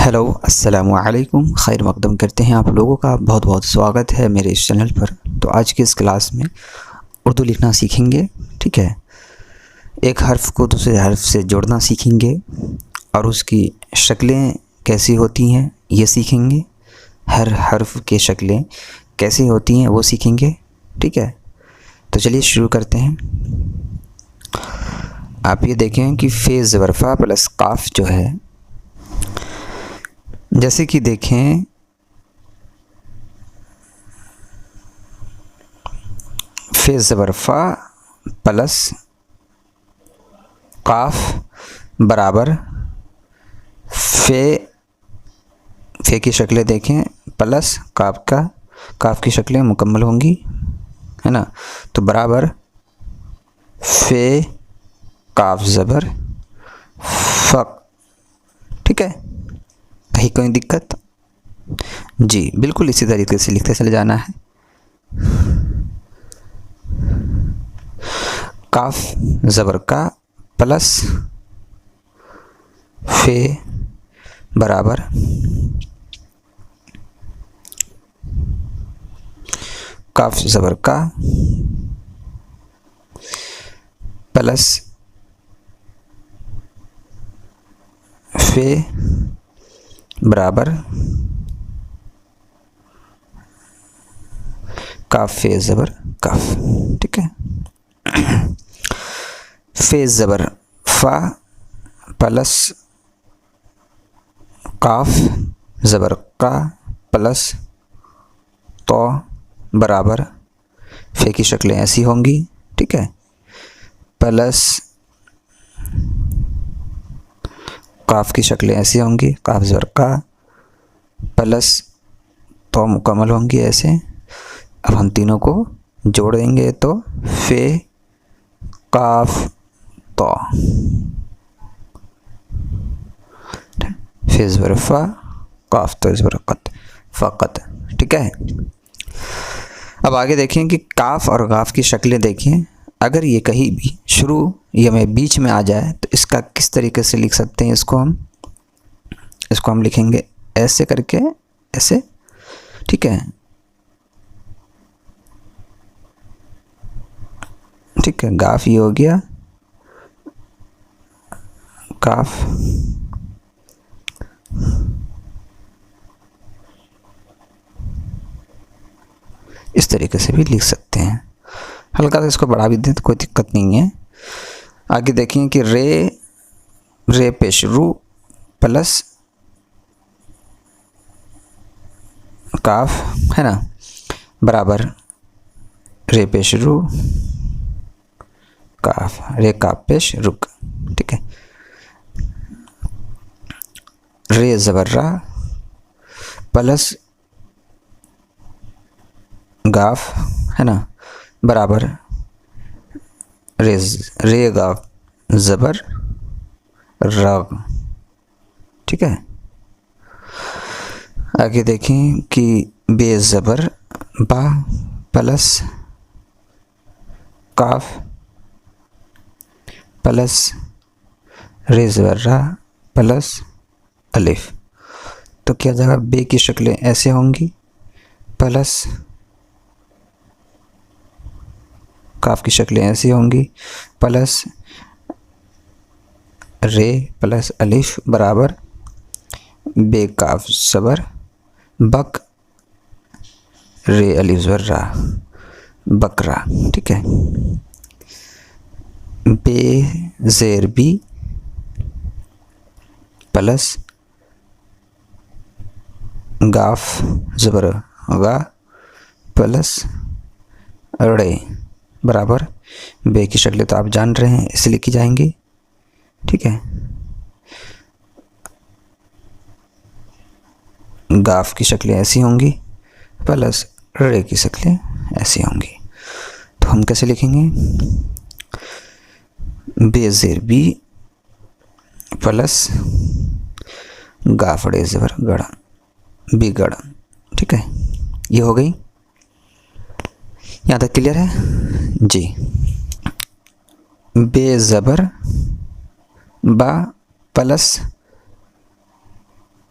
Hello अस्सलामु अलैकुम। खैर मकदम करते हैं आप लोगों का। बहुत बहुत स्वागत है मेरे इस चैनल पर। तो आज की इस क्लास में उर्दू लिखना सीखेंगे। ठीक है, एक हर्फ को दूसरे हर्फ से जोड़ना सीखेंगे और उसकी शक्लें कैसी होती हैं ये सीखेंगे। हर हर्फ की शक्लें कैसी होती हैं वो सीखेंगे। ठीक है, तो चलिए शुरू करते हैं। आप ये देखें कि फे ज़बर फा प्लस काफ जो है, जैसे कि देखें फे ज़बर फा प्लस काफ बराबर फे की शक्लें देखें प्लस काफ की शक्लें मुकम्मल होंगी, है ना। तो बराबर फे काफ ज़बर फ़। ठीक है, कहीं कोई दिक्कत? जी बिल्कुल इसी तरीके से लिखते चले जाना है। काफ ज़बर का प्लस फे बराबर काफ ज़बर का प्लस फे बराबर काफ फे ज़बर काफ। ठीक है, फे ज़बर फा प्लस काफ ज़बर का प्लस तो बराबर फे की शक्लें ऐसी होंगी। ठीक है, प्लस काफ की शक्लें ऐसी होंगी, काफ ज़बर का प्लस तो मुकम्मल होंगी ऐसे। अब हम तीनों को जोड़ देंगे तो फे काफ तो, फे ज़बर फा काफ तो ज़बर कत फ़कत। ठीक है, अब आगे देखें कि काफ और गाफ की शक्लें देखें। अगर ये कहीं भी शुरू या में बीच में आ जाए तो इसका किस तरीके से लिख सकते हैं। इसको हम लिखेंगे ऐसे करके, ऐसे। ठीक है, ठीक है, गाफ ये हो गया, काफ इस तरीके से भी लिख सकते हैं। हल्का सा इसको बढ़ा भी दें तो कोई दिक्कत नहीं है। आगे देखें कि रे पेश रू प्लस काफ, है ना, बराबर रे पेश रू काफ रे काफ पेश रुक। ठीक है, रे ज़बर रा प्लस गाफ, है ना, बराबर रे गाफ ज़बर राग। ठीक है, आगे देखें कि बे ज़बर बा प्लस काफ प्लस रे ज़बर रा प्लस अलिफ। तो क्या जाएगा, बे की शक्लें ऐसे होंगी प्लस काफ की शक्लें ऐसी होंगी प्लस रे प्लस अलिफ बराबर बे काफ ज़बर बक रे अलिफ ज़बर रा बकरा। ठीक है, बे ज़ेर बी प्लस गाफ ज़बर गा प्लस रे बराबर बे की शक्लें तो आप जान रहे हैं, इसे लिखी जाएंगी। ठीक है, गाफ की शक्लें ऐसी होंगी प्लस रे की शक्लें ऐसी होंगी। तो हम कैसे लिखेंगे, बे ज़ेर बी प्लस गाफ रे ज़बर गड़ा बिगड़। ठीक है, ये हो गई। यहाँ तक क्लियर है जी। बे ज़बर बा प्लस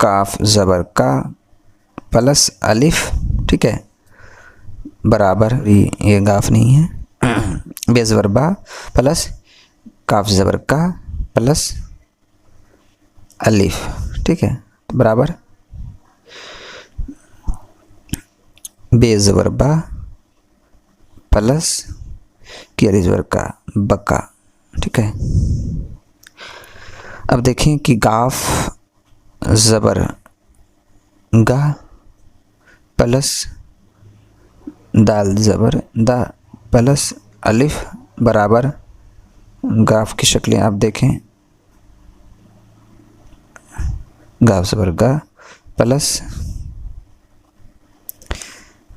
काफ ज़बर का प्लस अलिफ, ठीक है, बराबर, ये गाफ नहीं है, बे ज़बर बा प्लस काफ ज़बर का प्लस अलिफ, ठीक है, बराबर बे ज़बर बा प्लस किया ज़बर का बका, ठीक है। अब देखें कि गाफ ज़बर गा प्लस दाल ज़बर दा प्लस अलिफ बराबर गाफ की शक्लें आप देखें, गाफ ज़बर गा प्लस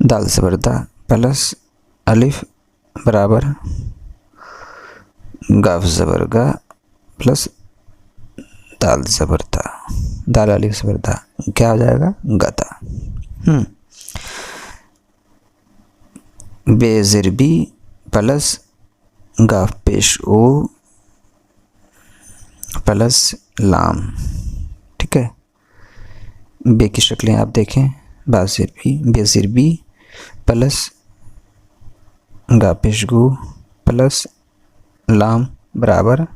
दाल ज़बर दा प्लस अलिफ बराबर गाफ ज़बर गा प्लस दाल ज़बर दा, दाल अलिफ ज़बर दा, क्या हो जाएगा, गता। बे ज़ेर बी प्लस गाफ पेश ओ प्लस लाम, ठीक है। बे की शक्लें आप देखें, बाज़ेर बी, बे ज़ेर बी प्लस गा पेश गो प्लस लाम बराबर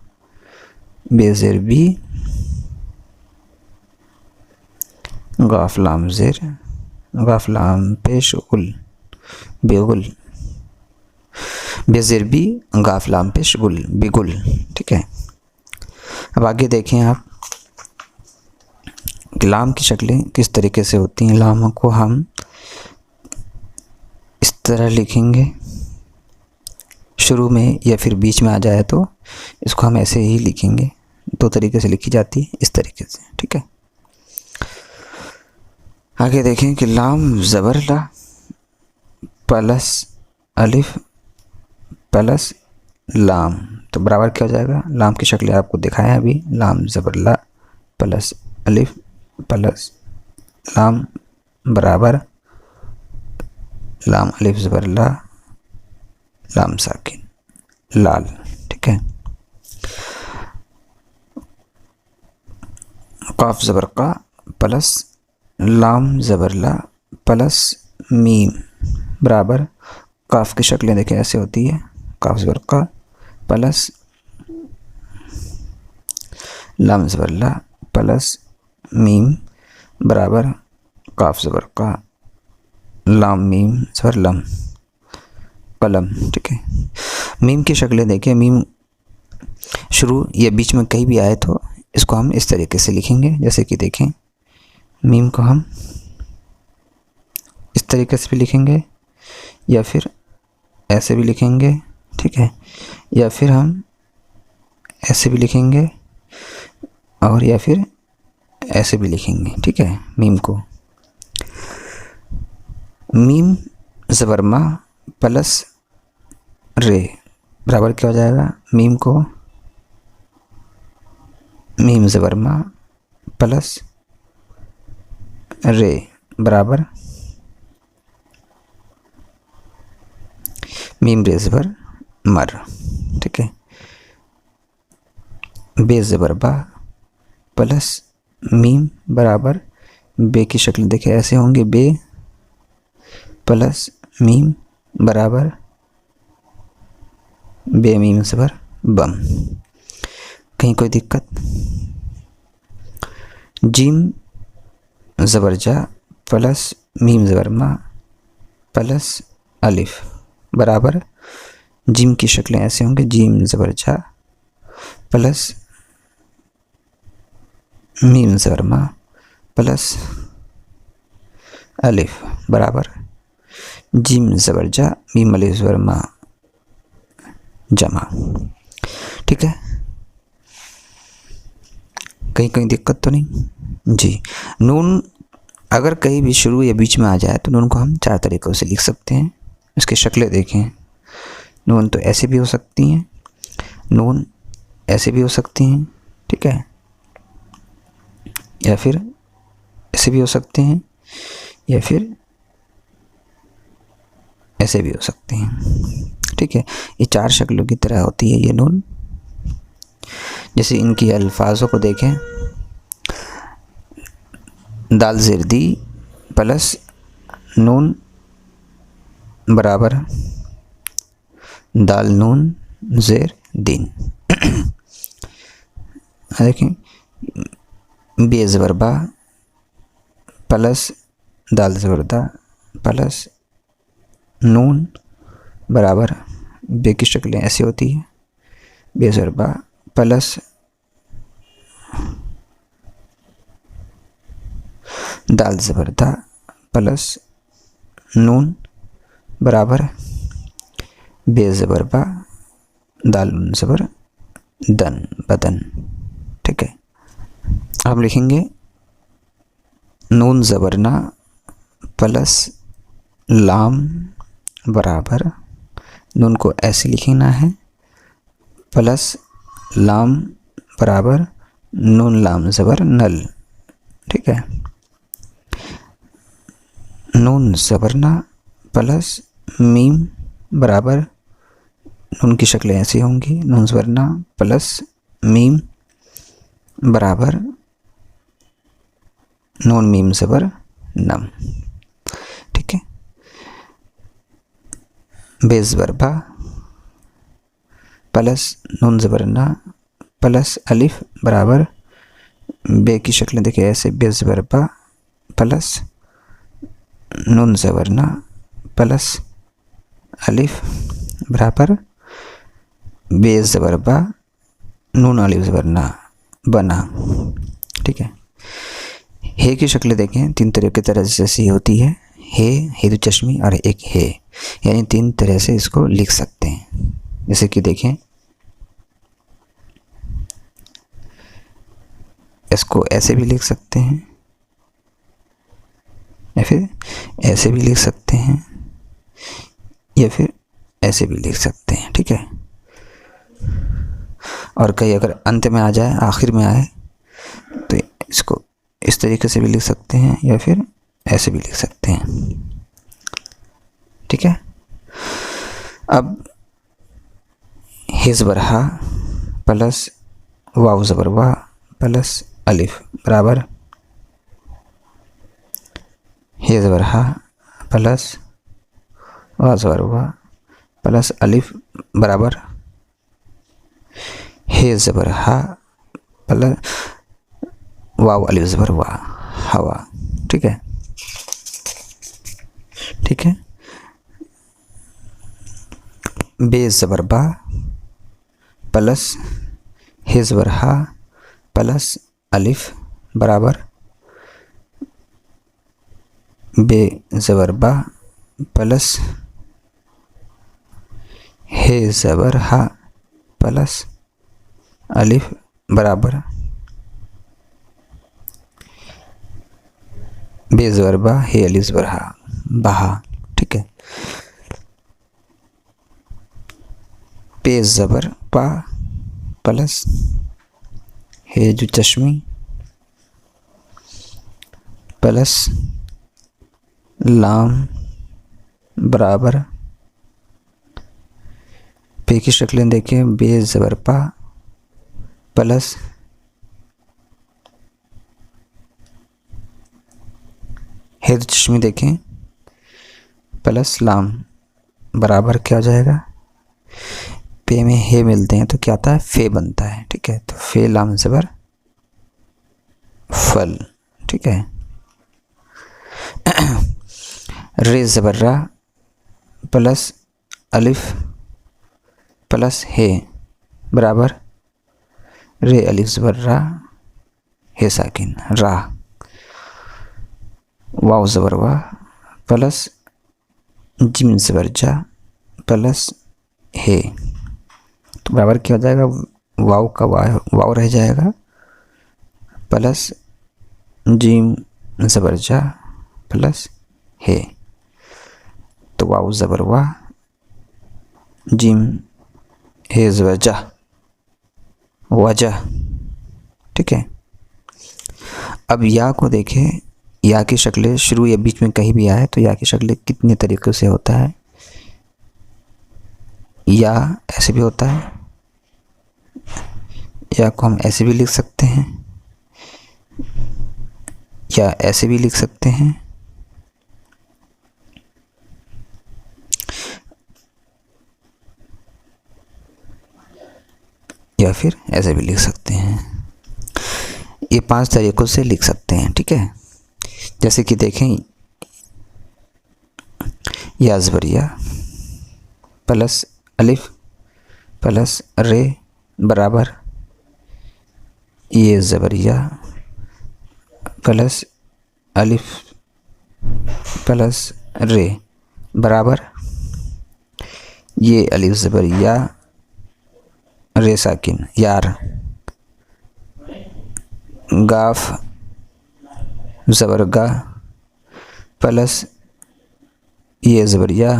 बे ज़ेर बी गाफ लाम ज़ेर गाफ लाम पेश उल बेगुल, बे ज़ेर बी गाफ लाम पेश गुल बेगुल, ठीक है। अब आगे देखें आप लाम की शक्लें किस तरीके से होती हैं। लाम को हम इस तरह लिखेंगे, शुरू में या फिर बीच में आ जाए तो इसको हम ऐसे ही लिखेंगे, दो तरीके से लिखी जाती है, इस तरीके से, ठीक है। आगे देखें कि लाम ज़बर ला प्लस अलिफ प्लस लाम, तो बराबर क्या हो जाएगा, लाम की शक्लें आपको दिखाएं अभी, लाम ज़बर ला प्लस अलिफ प्लस लाम बराबर लाम अलिफ ज़बर ला लाम साकिन लाल, ठीक है। काफ ज़बर का प्लस लाम ज़बर ला प्लस मीम बराबर, काफ की शक्लें देखें ऐसे होती है, काफ ज़बर का प्लस लाम ज़बर ला प्लस मीम बराबर काफ ज़बर का लाम मीम ज़बर लम कलम, ठीक है। मीम की शक्लें देखें, मीम शुरू या बीच में कहीं भी आए तो इसको हम इस तरीके से लिखेंगे, जैसे कि देखें मीम को हम इस तरीके से भी लिखेंगे या फिर ऐसे भी लिखेंगे, ठीक है, या फिर हम ऐसे भी लिखेंगे और या फिर ऐसे भी लिखेंगे, ठीक है। मीम को मीम ज़बर मा प्लस रे बराबर क्या हो जाएगा, मीम को मीम ज़बर मा प्लस रे बराबर मीम रे ज़बर मर, ठीक है। बे ज़बर बा प्लस मीम बराबर, बे की शक्ल देखें ऐसे होंगे, बे प्लस मीम बराबर बे मीम ज़बर बम, कहीं कोई दिक्कत। जीम ज़बर जा प्लस मीम ज़बर मा प्लस अलिफ बराबर, जीम की शक्लें ऐसे होंगे, जीम ज़बर जा प्लस मीम ज़बर मा प्लस अलिफ बराबर जीम ज़बर जा मीम अलिफ ज़बर मा जमा, ठीक है। कहीं कहीं दिक्कत तो नहीं जी। नून अगर कहीं भी शुरू या बीच में आ जाए तो नून को हम चार तरीक़ों से लिख सकते हैं, इसकी शक्लें देखें। नून तो ऐसे भी हो सकती हैं, नून ऐसे भी हो सकती हैं, ठीक है, या फिर ऐसे भी हो सकते हैं, या फिर ऐसे भी हो सकते हैं, ठीक है। ये चार शक्लों की तरह होती है ये नून। जैसे इनकी अल्फाजों को देखें, दाल ज़ेर दी प्लस नून बराबर दाल नून ज़ेर दीन। देखें बे ज़बर बा प्लस दाल ज़बर दा प्लस नून बराबर बे की शक्लें ऐसी होती है बे ज़बर बा प्लस दाल ज़बर दा प्लस नून बराबर बे ज़बर बा दाल नून ज़बर दन बदन। ठीक है, हम लिखेंगे नून ज़बर ना प्लस लाम बराबर नून को ऐसे लिखना है प्लस लाम बराबर नून लाम ज़बर नल। ठीक है, नून ज़बर ना प्लस मीम बराबर नून की शक्लें ऐसी होंगी नून ज़बर ना प्लस मीम बराबर नून मीम ज़बर नम। ठीक है, बे ज़बर बा प्लस नून ज़बर ना प्लस अलिफ बराबर बे की शक्लें देखिए ऐसे बे ज़बर बा प्लस नून ज़बर ना प्लस अलिफ बराबर बे ज़बर बा नून अलिफ ज़बर ना बना। ठीक है, हे की शक्लें देखें तीन तरह की तरह जैसी होती है हे दो चश्मी और एक हे, यानी तीन तरह से इसको लिख सकते हैं। जैसे कि देखें इसको ऐसे भी लिख सकते हैं या फिर ऐसे भी लिख सकते हैं या फिर ऐसे भी लिख सकते हैं। ठीक है, और कहीं अगर अंत में आ जाए आखिर में आए तो इसको इस तरीके से भी लिख सकते हैं या फिर ऐसे भी लिख सकते हैं। ठीक है, अब हे ज़बर हा प्लस वाव ज़बर वा प्लस अलिफ बराबर हे ज़बर हा प्लस वाव ज़बर वा प्लस अलिफ बराबर हे ज़बर हा प्लस वाव अलिफ ज़बर वा हवा। ठीक है, ठीक है, बे ज़बर बा प्लस हे ज़बर हा प्लस अलिफ बराबर बे ज़बर बा प्लस हे ज़बर हा प्लस अलिफ बराबर बे ज़बर बा हे अलिफ ज़बर हा बहा। ठीक है, पे ज़बर पा प्लस हे जो चश्मी प्लस लाम बराबर पे की शक्लें देखें बे ज़बर पा प्लस हे जो चश्मी देखें प्लस लाम बराबर क्या हो जाएगा पे में हे मिलते हैं तो क्या आता है फे बनता है। ठीक है, तो फे लाम ज़बर फल। ठीक है, रे ज़बर रा प्लस अलिफ प्लस हे बराबर रे अलिफ ज़बर रा हे साकिन रा वाव ज़बर वा प्लस जिम ज़बर जा प्लस हे, तो बराबर क्या हो जाएगा वाव का वाव रह जाएगा प्लस जिम ज़बर जा प्लस हे, तो वाव ज़बर वा जिम हे ज़बर जा वजह। ठीक है, अब या को देखें या की शक्लें शुरू या बीच में कहीं भी आए तो या की शक्लें कितने तरीक़ों से होता है। या ऐसे भी होता है, या को हम ऐसे भी लिख सकते हैं, या ऐसे भी लिख सकते हैं, या फिर ऐसे भी लिख सकते हैं। ये 5 तरीक़ों से लिख सकते हैं, ठीक है। जैसे कि देखें, या ज़बरिया प्लस अलिफ प्लस रे बराबर ये ज़बरिया प्लस अलिफ प्लस रे बराबर ये अलिफ ज़बरिया रे साकिन यार गाफ ज़बरगा प्लस ये ज़बरिया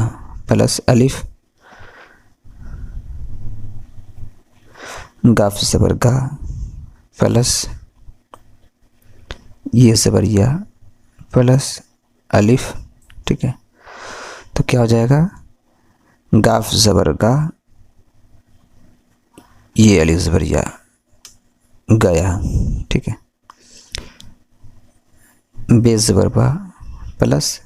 प्लस अलिफ गाफ ज़बरगा प्लस ये ज़बरिया प्लस अलिफ, ठीक है। तो क्या हो जाएगा, गाफ ज़बरगा ये अलिफ ज़बरिया गया, ठीक है। बे ज़बरबा प्लस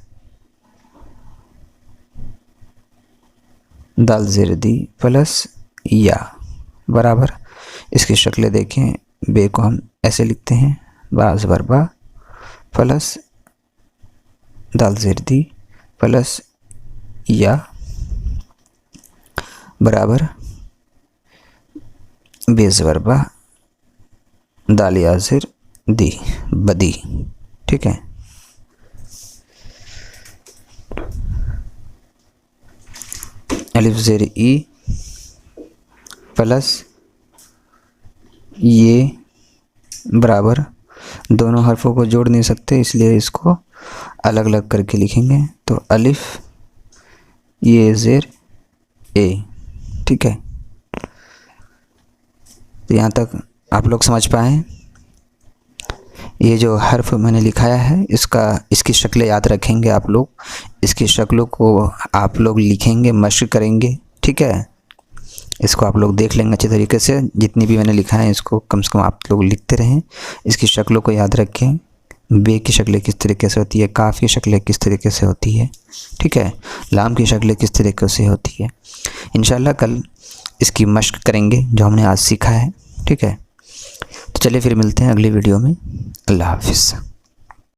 दाल ज़ेरदी प्लस या बराबर, इसकी शक्लें देखें। बे को हम ऐसे लिखते हैं, बा ज़बरबा प्लस दाल ज़ेरदी प्लस या बराबर बे ज़बरबा दाल याज़िर दी बदी, ठीक है। अलिफ ज़ेर ई प्लस ये बराबर, दोनों हरफों को जोड़ नहीं सकते इसलिए इसको अलग अलग करके लिखेंगे। तो अलिफ ये ज़ेर ए, ठीक है। तो यहाँ तक आप लोग समझ पाए। ये जो हर्फ मैंने लिखाया है इसकी शक्लें याद रखेंगे आप लोग, इसकी शक्लों को आप लोग लिखेंगे, मशक करेंगे, ठीक है। इसको आप लोग देख लेंगे अच्छे तरीके से, जितनी भी मैंने लिखा है इसको कम से कम आप लोग लिखते रहें, इसकी शक्लों को याद रखें। बे की शक्लें किस तरीके से होती है, काफ की शक्लें किस तरीके से होती है, ठीक है, लाम की शक्लें किस तरीके से होती है। इंशाल्लाह कल इसकी मशक करेंगे जो हमने आज सीखा है, ठीक है। तो चलिए फिर मिलते हैं अगली वीडियो में। अल्लाह हाफ़िज़।